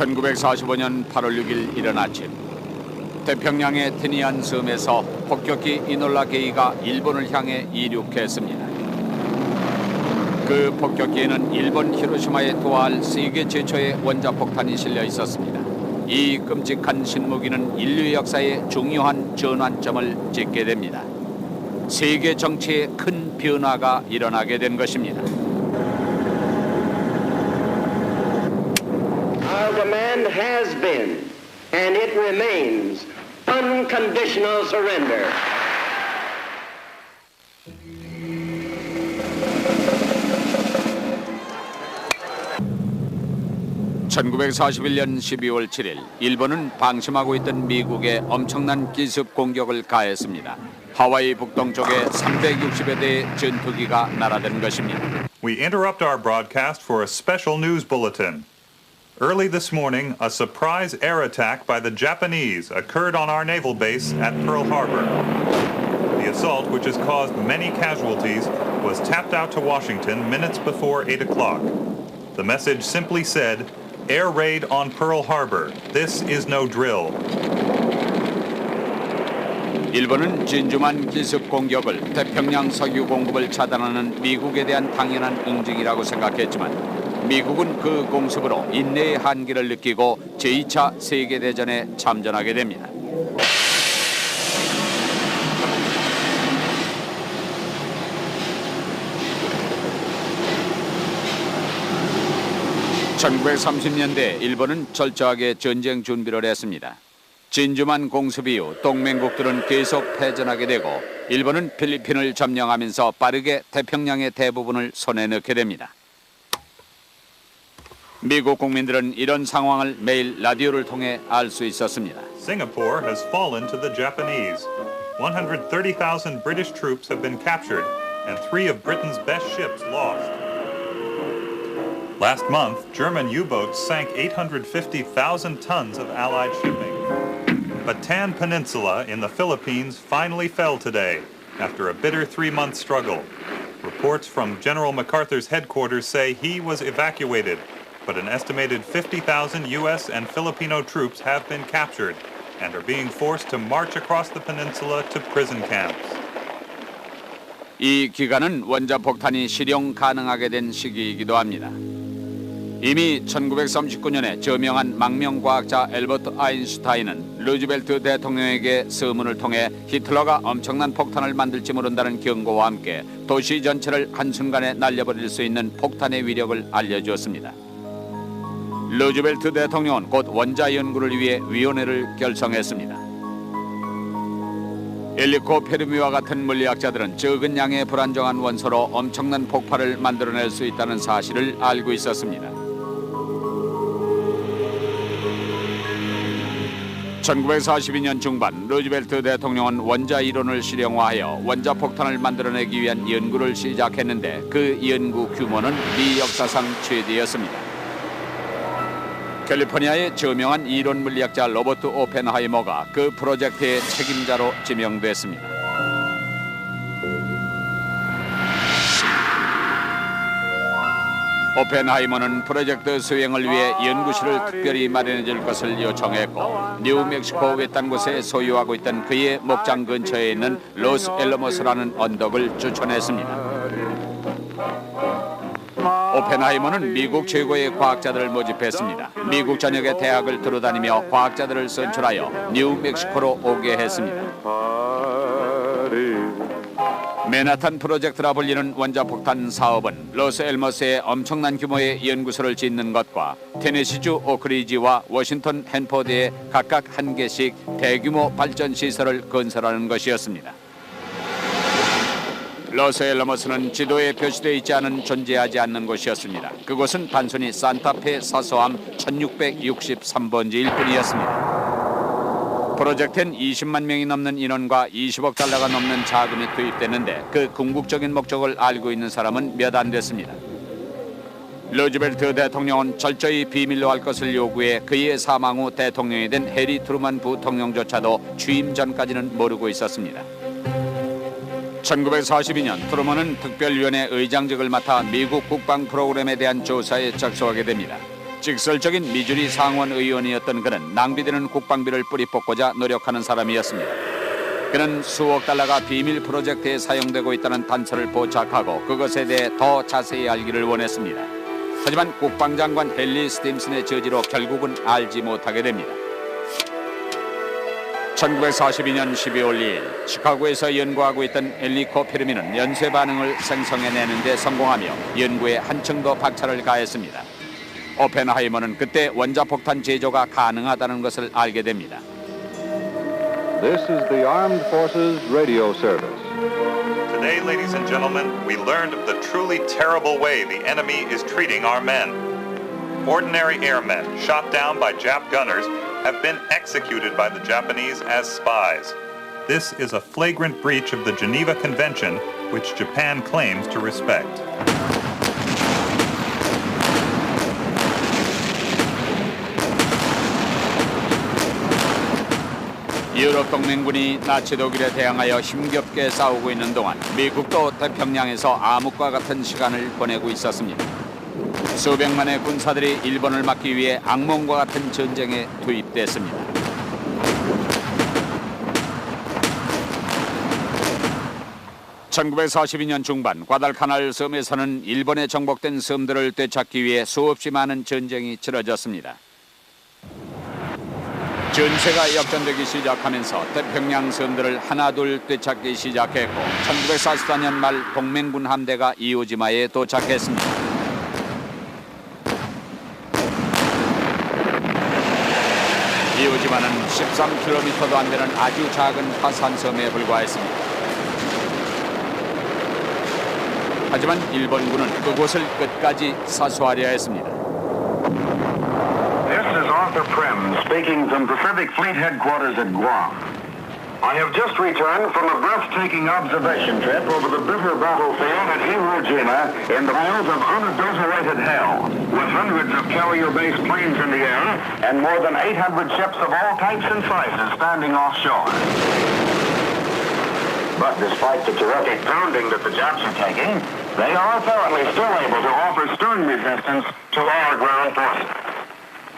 1945년 8월 6일 이른 아침, 태평양의 티니안 섬에서 폭격기 이놀라 게이가 일본을 향해 이륙했습니다. 그 폭격기에는 일본 히로시마에 도하할 세계 최초의 원자폭탄이 실려 있었습니다. 이 끔찍한 신무기는 인류 역사의 중요한 전환점을 찍게 됩니다. 세계 정치에 큰 변화가 일어나게 된 것입니다. Our demand has been, and it remains, unconditional surrender. (1941년 12월 7일) 일본은 방심하고 있던 미국에 엄청난 기습 공격을 가했습니다. 하와이 북동쪽에 360여 대의 전투기가 날아든 것입니다. We interrupt our broadcast for a special news bulletin. Early this morning, a surprise air attack by the Japanese occurred on our naval base at Pearl Harbor. The assault, which has caused many casualties, was tapped out to Washington minutes before 8 o'clock. The message simply said, "Air raid on Pearl Harbor. This is no drill." 일본은 진주만 기습 공격을 태평양 석유 공급을 차단하는 미국에 대한 당연한 응징이라고 생각했지만 미국은 그 공습으로 인내의 한계를 느끼고 제2차 세계대전에 참전하게 됩니다. (1930년대) 일본은 철저하게 전쟁 준비를 했습니다. 진주만 공습 이후 동맹국들은 계속 패전하게 되고 일본은 필리핀을 점령하면서 빠르게 태평양의 대부분을 손에 넣게 됩니다. 미국 국민들은 이런 상황을 매일 라디오를 통해 알 수 있었습니다. Singapore has fallen to the Japanese. 130,000 British troops have been captured and 3 of Britain's best ships lost. Last month, German U-boats sank 850,000 tons of Allied shipping. Bataan Peninsula in the Philippines finally fell today after a bitter 3-month struggle. Reports from General MacArthur's headquarters say he was evacuated, but an estimated 50,000 U.S. and Filipino troops have been captured and are being forced to march across the peninsula to prison camps. 이 기간은 원자폭탄이 실용 가능하게 된 시기이기도 합니다. 이미 1939년에 저명한 망명과학자 엘버트 아인슈타인은 루즈벨트 대통령에게 서문을 통해 히틀러가 엄청난 폭탄을 만들지 모른다는 경고와 함께 도시 전체를 한순간에 날려버릴 수 있는 폭탄의 위력을 알려주었습니다. 루즈벨트 대통령은 곧 원자 연구를 위해 위원회를 결성했습니다. 엘리코 페르미와 같은 물리학자들은 적은 양의 불안정한 원소로 엄청난 폭발을 만들어낼 수 있다는 사실을 알고 있었습니다. 1942년 중반 루즈벨트 대통령은 원자 이론을 실용화하여 원자폭탄을 만들어내기 위한 연구를 시작했는데 그 연구 규모는 미 역사상 최대였습니다. 캘리포니아의 저명한 이론 물리학자 로버트 오펜하이머가 그 프로젝트의 책임자로 지명됐습니다. 오펜하이머는 프로젝트 수행을 위해 연구실을 특별히 마련해 줄 것을 요청했고 뉴멕시코 외딴 곳에 소유하고 있던 그의 목장 근처에 있는 로스앨러모스라는 언덕을 추천했습니다. 오펜하이머는 미국 최고의 과학자들을 모집했습니다. 미국 전역의 대학을 두루다니며 과학자들을 선출하여 뉴멕시코로 오게 했습니다. 맨하탄 프로젝트라 불리는 원자폭탄 사업은 로스앨머스에 엄청난 규모의 연구소를 짓는 것과 테네시주 오크리지와 워싱턴 헨포드에 각각 한 개씩 대규모 발전 시설을 건설하는 것이었습니다. 로스앨머스는 지도에 표시되어 있지 않은 존재하지 않는 곳이었습니다. 그곳은 단순히 산타페 사소함 1663번지일 뿐이었습니다. 프로젝트엔 20만 명이 넘는 인원과 20억 달러가 넘는 자금이 투입됐는데 그 궁극적인 목적을 알고 있는 사람은 몇 안 됐습니다. 루즈벨트 대통령은 철저히 비밀로 할 것을 요구해 그의 사망 후 대통령이 된 해리 트루만 부통령조차도 취임 전까지는 모르고 있었습니다. 1942년 트루먼은 특별위원회 의장직을 맡아 미국 국방 프로그램에 대한 조사에 착수하게 됩니다. 직설적인 미주리 상원 의원이었던 그는 낭비되는 국방비를 뿌리 뽑고자 노력하는 사람이었습니다. 그는 수억 달러가 비밀 프로젝트에 사용되고 있다는 단서를 포착하고 그것에 대해 더 자세히 알기를 원했습니다. 하지만 국방장관 헨리 스팀슨의 저지로 결국은 알지 못하게 됩니다. 1942년 12월 2일 시카고에서 연구하고 있던 엘리코 페르미는 연쇄 반응을 생성해내는 데 성공하며 연구에 한층 더 박차를 가했습니다. 오펜하이머는 그때 원자폭탄 제조가 가능하다는 것을 알게 됩니다. This is the Armed Forces Radio Service. Today, ladies and gentlemen, we learned of the truly terrible way the enemy is treating our men. Ordinary airmen shot down by Jap gunners have been executed by the Japanese as spies. This is a flagrant breach of the Geneva Convention, which Japan claims to respect. 유럽 동맹군이 나치 독일에 대항하여 힘겹게 싸우고 있는 동안 미국도 태평양에서 암흑과 같은 시간을 보내고 있었습니다. 수백만의 군사들이 일본을 막기 위해 악몽과 같은 전쟁에 투입됐습니다. (1942년) 중반 과달카날 섬에서는 일본에 정복된 섬들을 되찾기 위해 수없이 많은 전쟁이 치러졌습니다. 전세가 역전되기 시작하면서 태평양 섬들을 하나둘 되찾기 시작했고 1944년 말 동맹군 함대가 이오지마에 도착했습니다. 이오지마는 13km도 안 되는 아주 작은 화산섬에 불과했습니다. 하지만 일본군은 그곳을 끝까지 사수하려 했습니다. This is Arthur Prim speaking from Pacific Fleet Headquarters at Guam. I have just returned from a breathtaking observation trip over the bitter battlefield at Iwo Jima in the miles of unadulterated hell, with hundreds of carrier-based planes in the air and more than 800 ships of all types and sizes standing offshore. But despite the terrific pounding that the Japs are taking, they are apparently still able to offer stern resistance to our ground forces.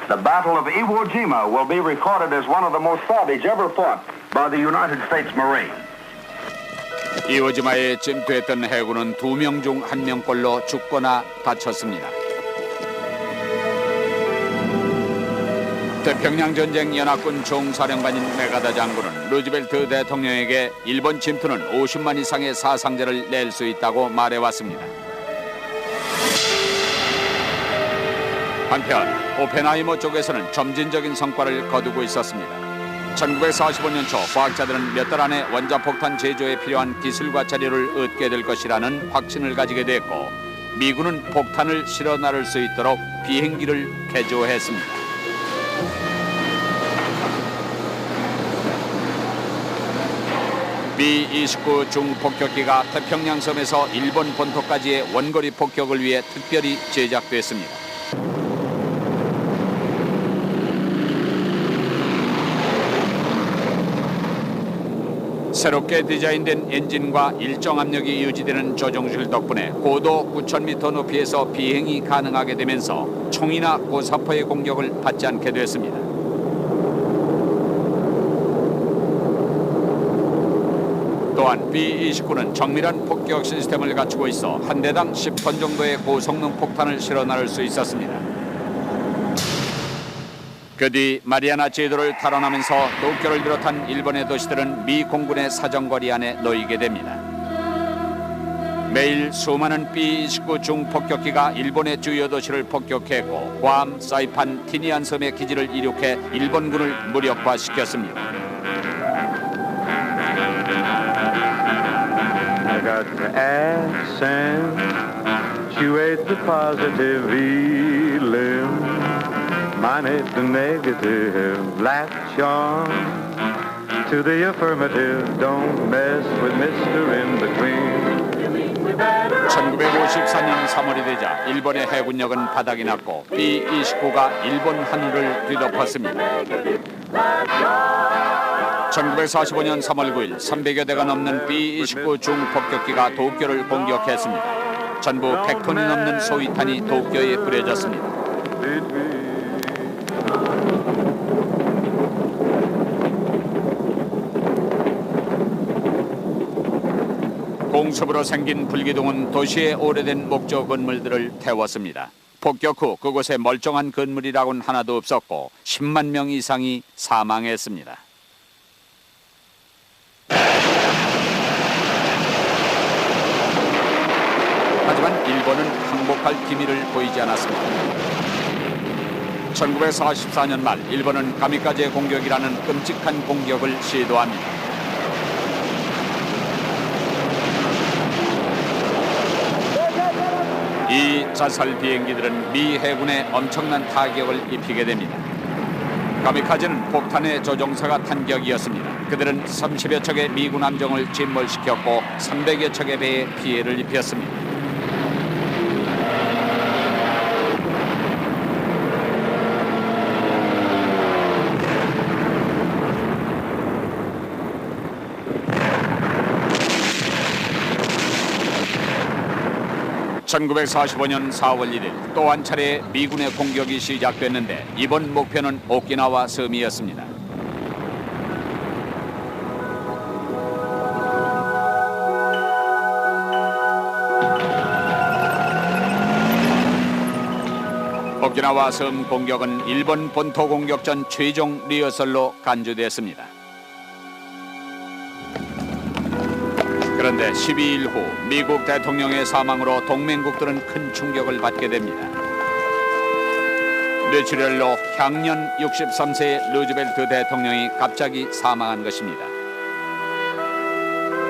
The Battle of Iwo Jima will be recorded as one of the most savage ever fought by the United States Marines. 이오지마에 침투했던 해군은 2명 중 1명꼴로 죽거나 다쳤습니다. 태평양 전쟁 연합군 총사령관인 메가다 장군은 루즈벨트 대통령에게 일본 침투는 50만 이상의 사상자를 낼 수 있다고 말해왔습니다. 한편 오펜하이머 쪽에서는 점진적인 성과를 거두고 있었습니다. 1945년 초 과학자들은 몇 달 안에 원자폭탄 제조에 필요한 기술과 자료를 얻게 될 것이라는 확신을 가지게 됐고 미군은 폭탄을 실어 나를 수 있도록 비행기를 개조했습니다. B-29 중폭격기가 태평양 섬에서 일본 본토까지의 원거리 폭격을 위해 특별히 제작됐습니다. 새롭게 디자인된 엔진과 일정 압력이 유지되는 조종실 덕분에 고도 9,000m 높이에서 비행이 가능하게 되면서 총이나 고사포의 공격을 받지 않게 됐습니다. 또한 B-29는 정밀한 폭격 시스템을 갖추고 있어 한 대당 10톤 정도의 고성능 폭탄을 실어 나를 수 있었습니다. 그 뒤 마리아나 제도를 탈환하면서 도쿄를 비롯한 일본의 도시들은 미 공군의 사정거리 안에 놓이게 됩니다. 매일 수많은 B-29 중폭격기가 일본의 주요 도시를 폭격했고 괌, 사이판, 티니안 섬의 기지를 이륙해 일본군을 무력화시켰습니다. I got the accentuate the positive feeling. Mine is the negative, latch on to the affirmative. Don't mess with Mr. In-Between. 1954년 3월이 되자 일본의 해군력은 바닥이 났고 B-29가 일본 하늘을 뒤덮었습니다. 1945년 3월 9일 300여 대가 넘는 B-29 중폭격기가 도쿄를 공격했습니다. 전부 100톤이 넘는 소위탄이 도쿄에 뿌려졌습니다. Mississippi. 공습으로 생긴 불기둥은 도시의 오래된 목조 건물들을 태웠습니다. 폭격 후 그곳에 멀쩡한 건물이라고는 하나도 없었고 10만 명 이상이 사망했습니다. 하지만 일본은 항복할 기미를 보이지 않았습니다. 1944년 말 일본은 가미카제 공격이라는 끔찍한 공격을 시도합니다. 이 자살 비행기들은 미 해군에 엄청난 타격을 입히게 됩니다. 가미카제는 폭탄의 조종사가 탄격이었습니다. 그들은 30여 척의 미군 함정을 침몰시켰고 300여 척의 배에 피해를 입혔습니다. (1945년 4월 1일) 또 한 차례 미군의 공격이 시작됐는데 이번 목표는 오키나와 섬이었습니다. 오키나와 섬 공격은 일본 본토 공격 전 최종 리허설로 간주됐습니다. 그런데 12일 후 미국 대통령의 사망으로 동맹국들은 큰 충격을 받게 됩니다. 뇌출혈로 향년 63세의 루즈벨트 대통령이 갑자기 사망한 것입니다.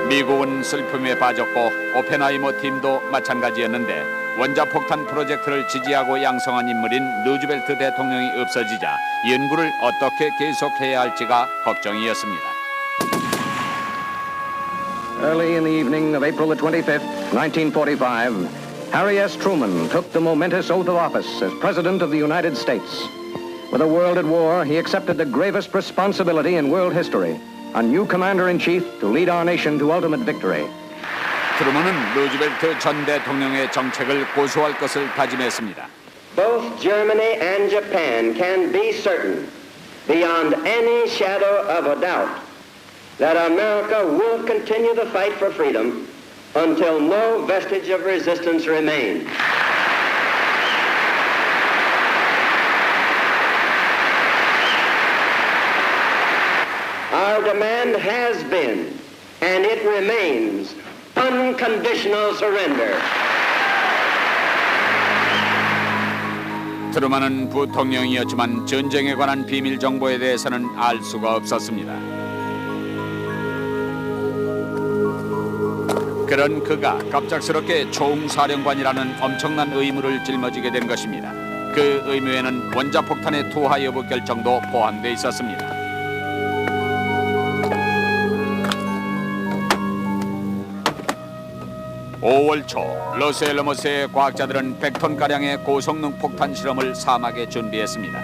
미국은 슬픔에 빠졌고 오펜하이머 팀도 마찬가지였는데 원자폭탄 프로젝트를 지지하고 양성한 인물인 루즈벨트 대통령이 없어지자 연구를 어떻게 계속해야 할지가 걱정이었습니다. Early in the evening of April the 25th, 1945, Harry S. Truman took the momentous oath of office as President of the United States. With the world at war, he accepted the gravest responsibility in world history, a new commander-in-chief to lead our nation to ultimate victory. 트루먼은 루즈벨트 전 대통령의 정책을 고수할 것을 다짐했습니다. Both Germany and Japan can be certain, beyond any shadow of a doubt, that America will continue the fight for freedom until no vestige of resistance remains. Our demand has been, and it remains, unconditional surrender. 트루먼은 부통령이었지만 전쟁에 관한 비밀 정보에 대해서는 알 수가 없었습니다. 그런 그가 갑작스럽게 총사령관이라는 엄청난 의무를 짊어지게 된 것입니다. 그 의무에는 원자폭탄의 투하 여부 결정도 포함되어 있었습니다. (5월) 초 로스앨러머스의 과학자들은 100톤가량의 고성능 폭탄 실험을 사막에 준비했습니다.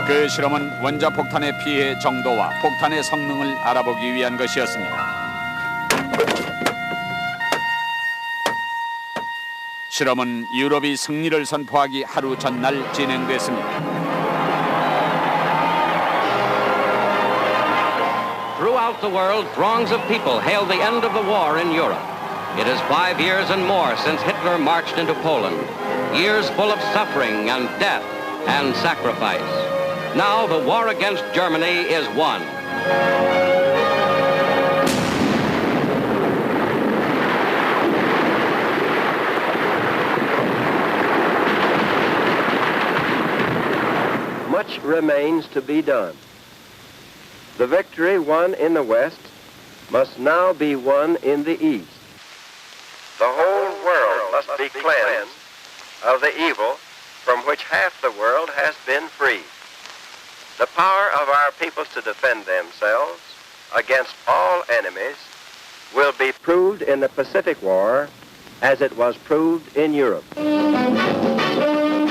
그 실험은 원자폭탄의 피해 정도와 폭탄의 성능을 알아보기 위한 것이었습니다. 실험은 유럽이 승리를 선포하기 하루 전날 진행됐습니다. Throughout the world, throngs of people hailed the end of the war in Europe. It is 5 years and more since Hitler marched into Poland. Years full of suffering and death and sacrifice. Now the war against Germany is won. Much remains to be done. The victory won in the West must now be won in the East. The whole world must be cleansed of the evil from which half the world has been freed. The power of our peoples to defend themselves against all enemies will be proved in the Pacific War as it was proved in Europe.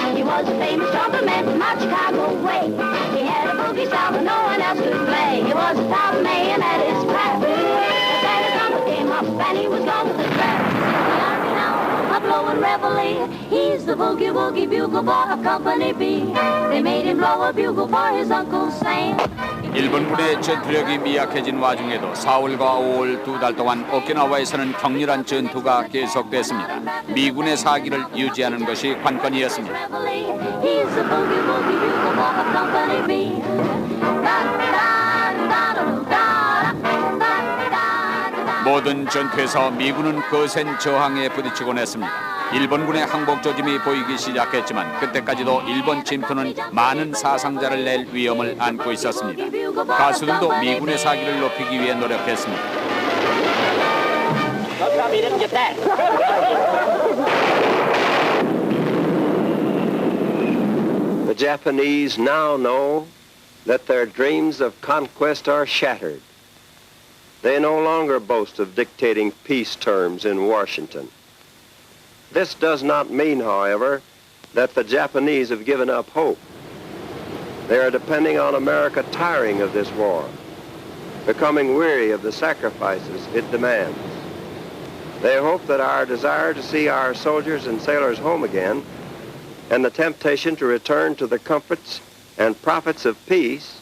He was a famous trumpet man from our Chicago way. He had a boogie style that no one else could play. He was a top man at his craft. The trumpet came up and he was gone with the craft. The army now, a blowing reveille. He's the boogie woogie bugle boy of Company B. They made him blow a bugle for his Uncle Sam. 일본군의 전투력이 미약해진 와중에도 4월과 5월 2달 동안 오키나와에서는 격렬한 전투가 계속됐습니다. 미군의 사기를 유지하는 것이 관건이었습니다. He's the boogie woogie bugle boy of Company B. 모든 전투에서 미군은 거센 저항에 부딪히곤 했습니다. 일본군의 항복 조짐이 보이기 시작했지만 그때까지도 일본 침투는 많은 사상자를 낼 위험을 안고 있었습니다. 가수들도 미군의 사기를 높이기 위해 노력했습니다. The Japanese now know that their dreams of conquest are shattered. They no longer boast of dictating peace terms in Washington. This does not mean, however, that the Japanese have given up hope. They are depending on America tiring of this war, becoming weary of the sacrifices it demands. They hope that our desire to see our soldiers and sailors home again and the temptation to return to the comforts and profits of peace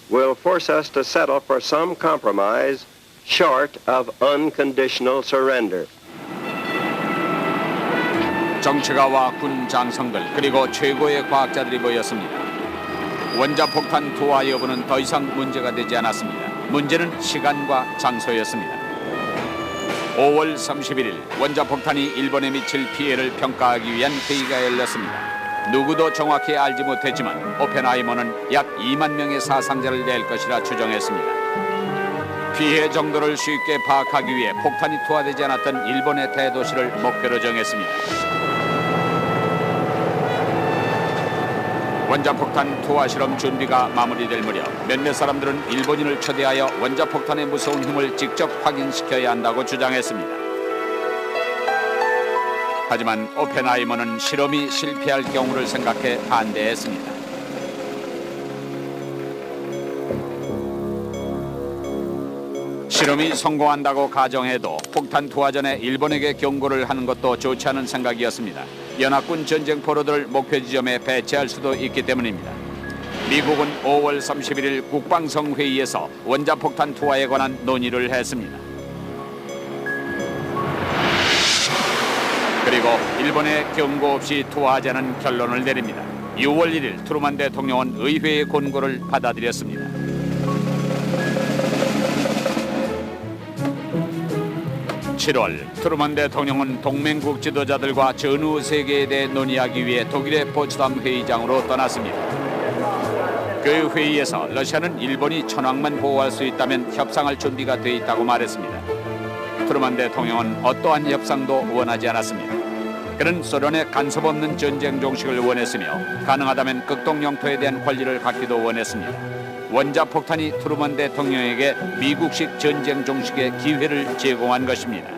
will force us to settle for some compromise short of unconditional surrender. 정치가와 군 장성들 그리고 최고의 과학자들이 모였습니다. 원자폭탄 투하 여부는 더 이상 문제가 되지 않았습니다. 문제는 시간과 장소였습니다. 5월 31일 원자폭탄이 일본에 미칠 피해를 평가하기 위한 회의가 열렸습니다. 누구도 정확히 알지 못했지만 오펜하이머는 약 2만 명의 사상자를 낼 것이라 추정했습니다. 피해 정도를 쉽게 파악하기 위해 폭탄이 투하되지 않았던 일본의 대도시를 목표로 정했습니다. 원자폭탄 투하 실험 준비가 마무리될 무렵 몇몇 사람들은 일본인을 초대하여 원자폭탄의 무서운 힘을 직접 확인시켜야 한다고 주장했습니다. 하지만 오펜하이머는 실험이 실패할 경우를 생각해 반대했습니다. 실험이 성공한다고 가정해도 폭탄 투하 전에 일본에게 경고를 하는 것도 좋지 않은 생각이었습니다. 연합군 전쟁 포로들을 목표 지점에 배치할 수도 있기 때문입니다. 미국은 5월 31일 국방성회의에서 원자폭탄 투하에 관한 논의를 했습니다. 그리고 일본에 경고 없이 투하하자는 결론을 내립니다. 6월 1일 트루만 대통령은 의회의 권고를 받아들였습니다. 트루만 대통령은 동맹국 지도자들과 전후 세계에 대해 논의하기 위해 독일의 포츠담 회의장으로 떠났습니다. 그 회의에서 러시아는 일본이 천황만 보호할 수 있다면 협상할 준비가 돼 있다고 말했습니다. 트루만 대통령은 어떠한 협상도 원하지 않았습니다. 그는 소련의 간섭 없는 전쟁 종식을 원했으며 가능하다면 극동 영토에 대한 권리를 갖기도 원했습니다. 원자폭탄이 트루만 대통령에게 미국식 전쟁 종식의 기회를 제공한 것입니다.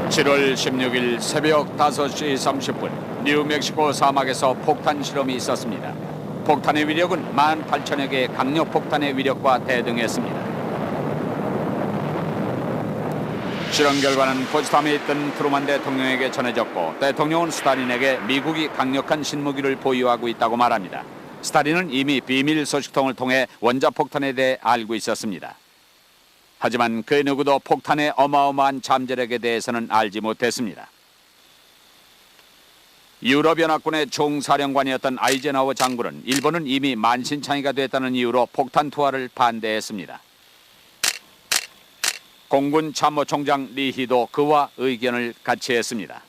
(7월 16일) 새벽 5시 30분 뉴멕시코 사막에서 폭탄 실험이 있었습니다. 폭탄의 위력은 18,000여 개의 강력폭탄의 위력과 대등했습니다. 실험 결과는 포츠담에 있던 트루만 대통령에게 전해졌고 대통령은 스탈린에게 미국이 강력한 신무기를 보유하고 있다고 말합니다. 스탈린은 이미 비밀 소식통을 통해 원자폭탄에 대해 알고 있었습니다. 하지만 그 누구도 폭탄의 어마어마한 잠재력에 대해서는 알지 못했습니다. 유럽연합군의 총사령관이었던 아이젠하워 장군은 일본은 이미 만신창이가 됐다는 이유로 폭탄 투하를 반대했습니다. 공군 참모총장 리히도 그와 의견을 같이 했습니다.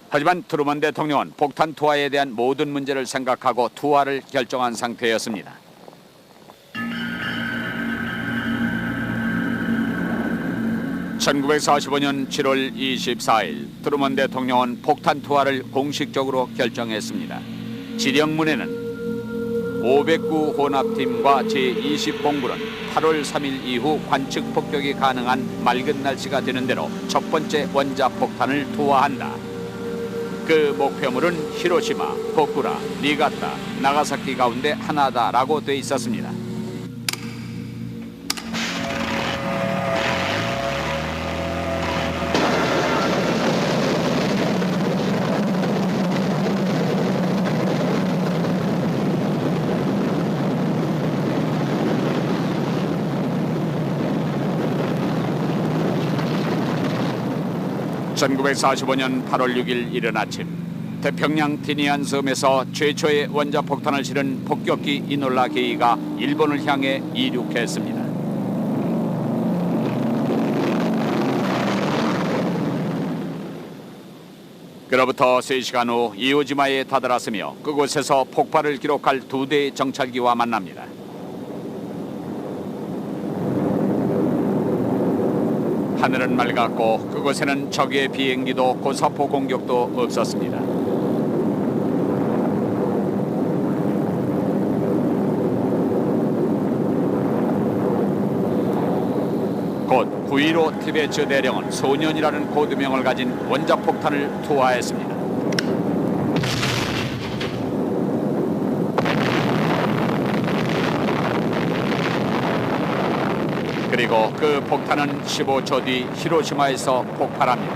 하지만 트루만 대통령은 폭탄 투하에 대한 모든 문제를 생각하고 투하를 결정한 상태였습니다. (1945년 7월 24일) 트루만 대통령은 폭탄 투하를 공식적으로 결정했습니다. 지령문에는 509 혼합팀과 제20본부는 8월 3일 이후 관측 폭격이 가능한 맑은 날씨가 되는 대로 첫 번째 원자폭탄을 투하한다. 그 목표물은 히로시마, 보쿠라, 니가타, 나가사키 가운데 하나다라고 돼 있었습니다. (1945년 8월 6일) 이른 아침 태평양 티니안 섬에서 최초의 원자폭탄을 실은 폭격기 이놀라 게이가 일본을 향해 이륙했습니다. 그로부터 3시간 후 이오지마에 다다랐으며 그곳에서 폭발을 기록할 2대의 정찰기와 만납니다. 하늘은 맑았고 그곳에는 적의 비행기도 고사포 공격도 없었습니다. 곧 9.15 티베츠 대령은 소년이라는 코드명을 가진 원자폭탄을 투하했습니다. 그리고 그 폭탄은 15초 뒤 히로시마에서 폭발합니다.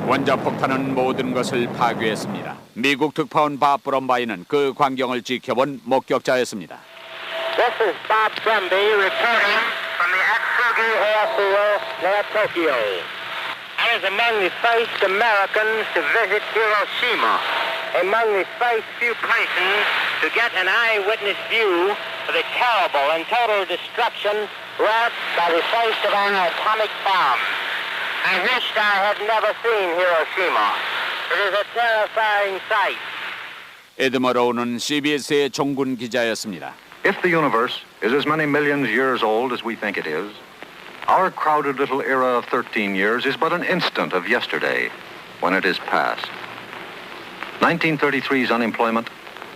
원자폭탄은 모든 것을 파괴했습니다. 미국 특파원 밥 브럼바이는 그 광경을 지켜본 목격자였습니다. This is Bob Brumby reporting from the Atsugi Airfield near Tokyo. I was among the first Americans to visit Hiroshima, among the first few persons to get an eyewitness view of the terrible and total destruction wrought by the first of our atomic bombs. I wished I had never seen Hiroshima. It is a terrifying sight. 에드머로우는 CBS의 종군 기자였습니다. If the universe is as many millions years old as we think it is, our crowded little era of 13 years is but an instant of yesterday when it is past. 1933's unemployment,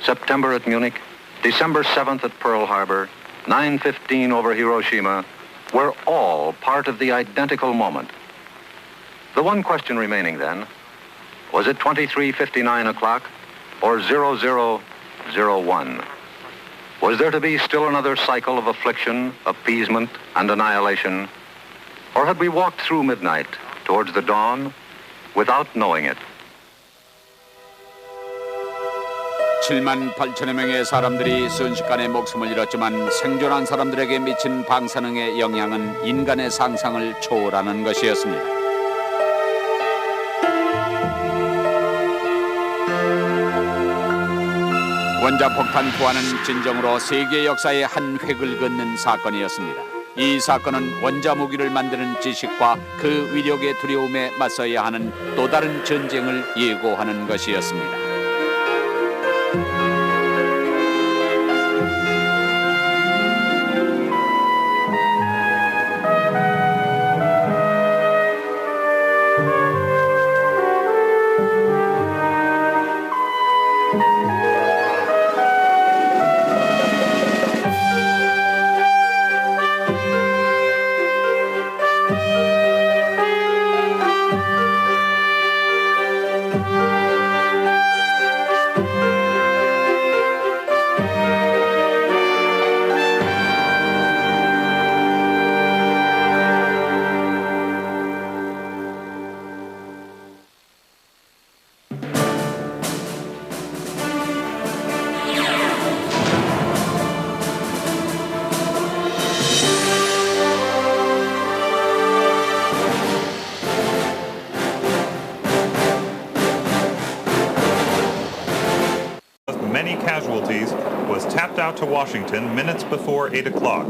September at Munich, December 7th at Pearl Harbor, 9/15 over Hiroshima, were all part of the identical moment. The one question remaining then, was it 23:59 o'clock or 00:01? Was there to be still another cycle of affliction, appeasement, and annihilation? Or had we walked through midnight towards the dawn without knowing it? 7만 8천여 명의 사람들이 순식간에 목숨을 잃었지만 생존한 사람들에게 미친 방사능의 영향은 인간의 상상을 초월하는 것이었습니다. 원자폭탄 투하는 진정으로 세계 역사의 한 획을 긋는 사건이었습니다. 이 사건은 원자무기를 만드는 지식과 그 위력의 두려움에 맞서야 하는 또 다른 전쟁을 예고하는 것이었습니다. Many casualties was tapped out to Washington minutes before 8 o'clock.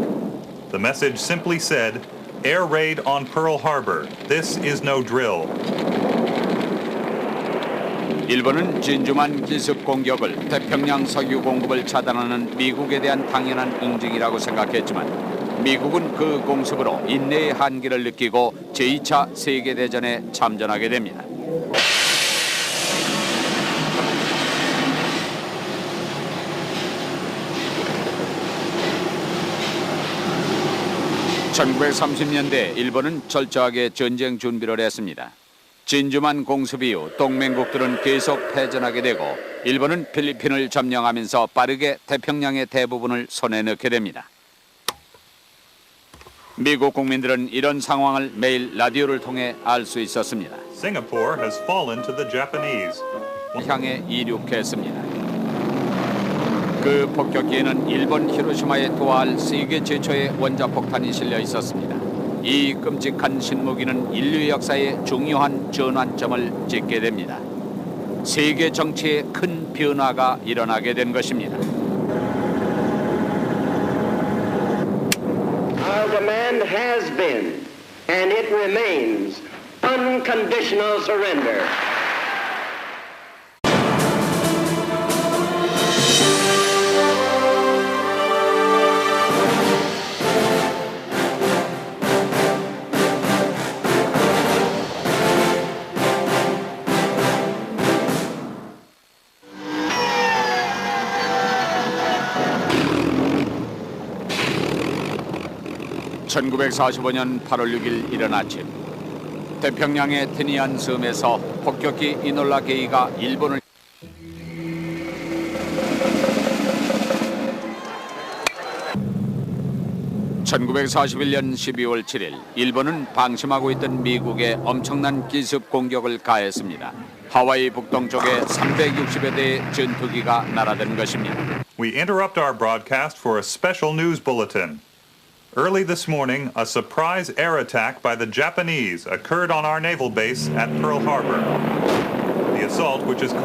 The message simply said, "Air raid on Pearl Harbor. This is no drill." 일본은 진주만 기습 공격을 태평양 석유 공급을 차단하는 미국에 대한 당연한 응징이라고 생각했지만 미국은 그 공습으로 인내의 한계를 느끼고 제2차 세계대전에 참전하게 됩니다. 1930년대 일본은 철저하게 전쟁 준비를 했습니다. 진주만 공습 이후 동맹국들은 계속 패전하게 되고 일본은 필리핀을 점령하면서 빠르게 태평양의 대부분을 손에 넣게 됩니다. 미국 국민들은 이런 상황을 매일 라디오를 통해 알 수 있었습니다. Singapore has fallen to the Japanese. 향해 이륙했습니다. 그 폭격기에는 일본 히로시마에 투하할 세계 최초의 원자폭탄이 실려 있었습니다. 이 끔찍한 신무기는 인류 역사의 중요한 전환점을 찍게 됩니다. 세계 정치에 큰 변화가 일어나게 된 것입니다. Our demand has been, and it remains, unconditional surrender. (1945년 8월 6일) 이른 아침 태평양의 티니안 섬에서 폭격기 이놀라 게이가 일본을 (1941년 12월 7일) 일본은 방심하고 있던 미국에 엄청난 기습 공격을 가했습니다. 하와이 북동쪽에 360여 대의 전투기가 날아든 것입니다. We interrupt our broadcast for a special news bulletin. Early this morning, a surprise air attack by the Japanese occurred on our naval base at Pearl Harbor. The assault, which is caused